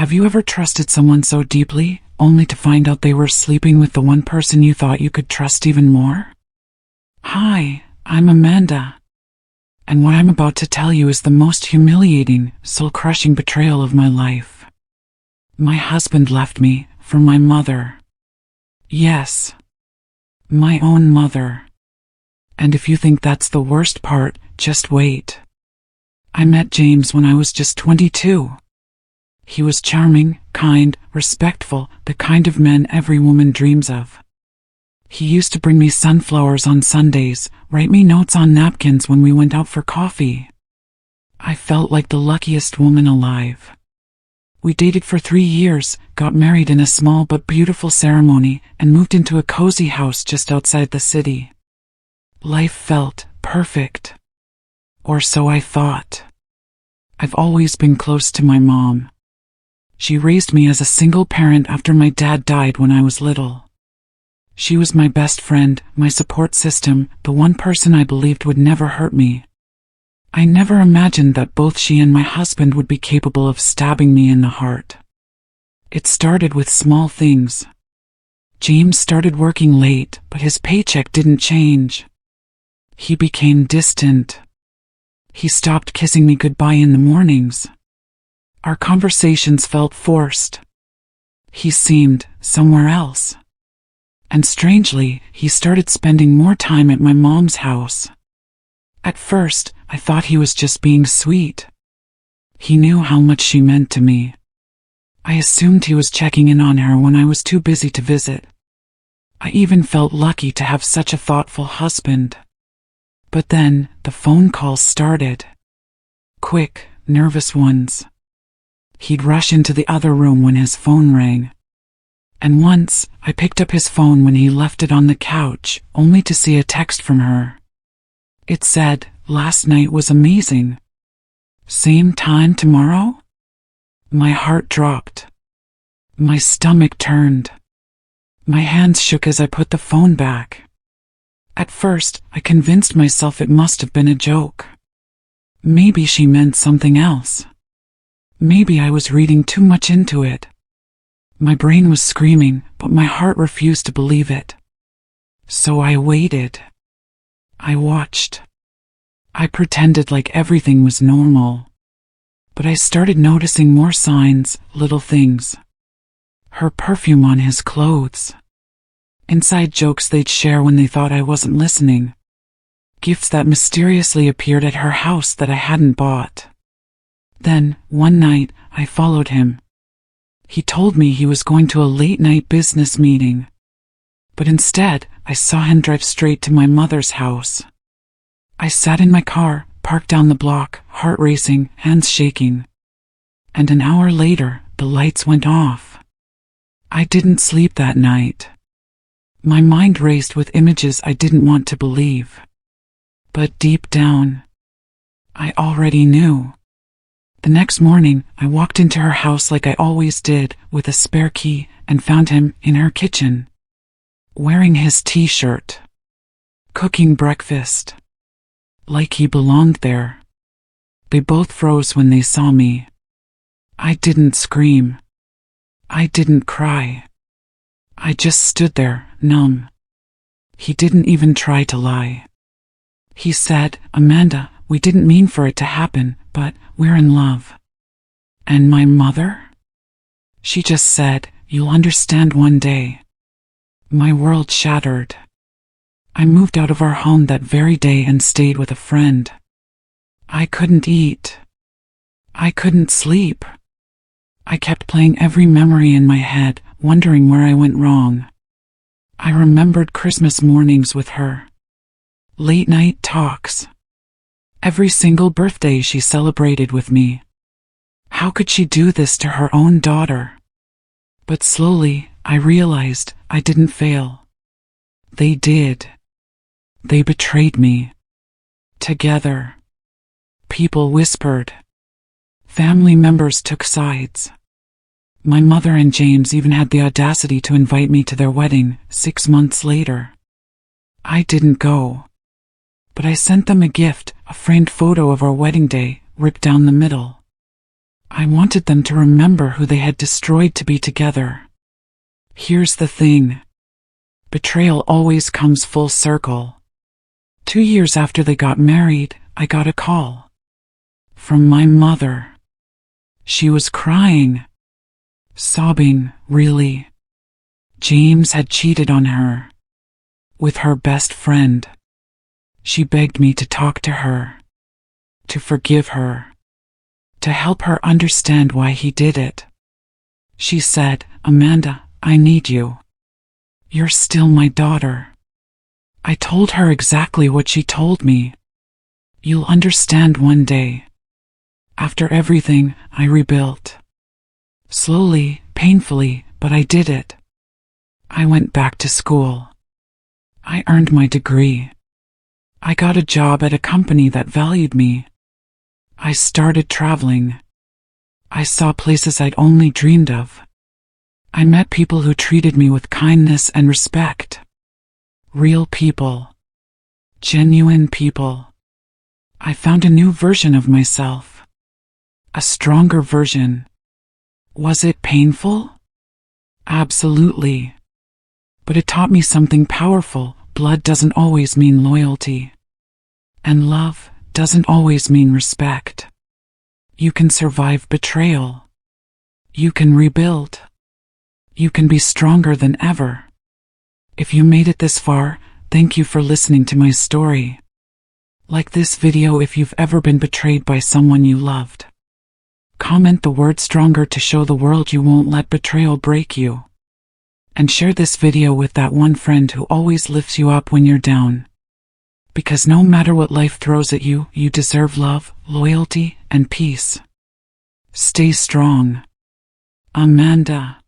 Have you ever trusted someone so deeply, only to find out they were sleeping with the one person you thought you could trust even more? Hi, I'm Amanda. And what I'm about to tell you is the most humiliating, soul-crushing betrayal of my life. My husband left me for my mother. Yes, my own mother. And if you think that's the worst part, just wait. I met James when I was just 22. He was charming, kind, respectful, the kind of man every woman dreams of. He used to bring me sunflowers on Sundays, write me notes on napkins when we went out for coffee. I felt like the luckiest woman alive. We dated for 3 years, got married in a small but beautiful ceremony, and moved into a cozy house just outside the city. Life felt perfect. Or so I thought. I've always been close to my mom. She raised me as a single parent after my dad died when I was little. She was my best friend, my support system, the one person I believed would never hurt me. I never imagined that both she and my husband would be capable of stabbing me in the heart. It started with small things. James started working late, but his paycheck didn't change. He became distant. He stopped kissing me goodbye in the mornings. Our conversations felt forced. He seemed somewhere else. And strangely, he started spending more time at my mom's house. At first, I thought he was just being sweet. He knew how much she meant to me. I assumed he was checking in on her when I was too busy to visit. I even felt lucky to have such a thoughtful husband. But then, the phone calls started. Quick, nervous ones. He'd rush into the other room when his phone rang. And once, I picked up his phone when he left it on the couch, only to see a text from her. It said, "Last night was amazing. Same time tomorrow?" My heart dropped. My stomach turned. My hands shook as I put the phone back. At first, I convinced myself it must have been a joke. Maybe she meant something else. Maybe I was reading too much into it. My brain was screaming, but my heart refused to believe it. So I waited. I watched. I pretended like everything was normal. But I started noticing more signs, little things. Her perfume on his clothes. Inside jokes they'd share when they thought I wasn't listening. Gifts that mysteriously appeared at her house that I hadn't bought. Then, one night, I followed him. He told me he was going to a late-night business meeting. But instead, I saw him drive straight to my mother's house. I sat in my car, parked down the block, heart racing, hands shaking. And an hour later, the lights went off. I didn't sleep that night. My mind raced with images I didn't want to believe. But deep down, I already knew. The next morning, I walked into her house like I always did, with a spare key, and found him in her kitchen. Wearing his t-shirt. Cooking breakfast. Like he belonged there. They both froze when they saw me. I didn't scream. I didn't cry. I just stood there, numb. He didn't even try to lie. He said, "Amanda, we didn't mean for it to happen, but we're in love." And my mother? She just said, "You'll understand one day." My world shattered. I moved out of our home that very day and stayed with a friend. I couldn't eat. I couldn't sleep. I kept playing every memory in my head, wondering where I went wrong. I remembered Christmas mornings with her. Late-night talks. Every single birthday she celebrated with me. How could she do this to her own daughter? But slowly, I realized I didn't fail. They did. They betrayed me. Together. People whispered. Family members took sides. My mother and James even had the audacity to invite me to their wedding 6 months later. I didn't go. But I sent them a gift, a framed photo of our wedding day, ripped down the middle. I wanted them to remember who they had destroyed to be together. Here's the thing. Betrayal always comes full circle. 2 years after they got married, I got a call from my mother. She was crying, sobbing, really. James had cheated on her with her best friend. She begged me to talk to her, to forgive her, to help her understand why he did it. She said, "Amanda, I need you. You're still my daughter." I told her exactly what she told me. "You'll understand one day." After everything, I rebuilt. Slowly, painfully, but I did it. I went back to school. I earned my degree. I got a job at a company that valued me. I started traveling. I saw places I'd only dreamed of. I met people who treated me with kindness and respect. Real people. Genuine people. I found a new version of myself. A stronger version. Was it painful? Absolutely. But it taught me something powerful. Blood doesn't always mean loyalty. And love doesn't always mean respect. You can survive betrayal. You can rebuild. You can be stronger than ever. If you made it this far, thank you for listening to my story. Like this video if you've ever been betrayed by someone you loved. Comment the word stronger to show the world you won't let betrayal break you. And share this video with that one friend who always lifts you up when you're down. Because no matter what life throws at you, you deserve love, loyalty, and peace. Stay strong. Amanda.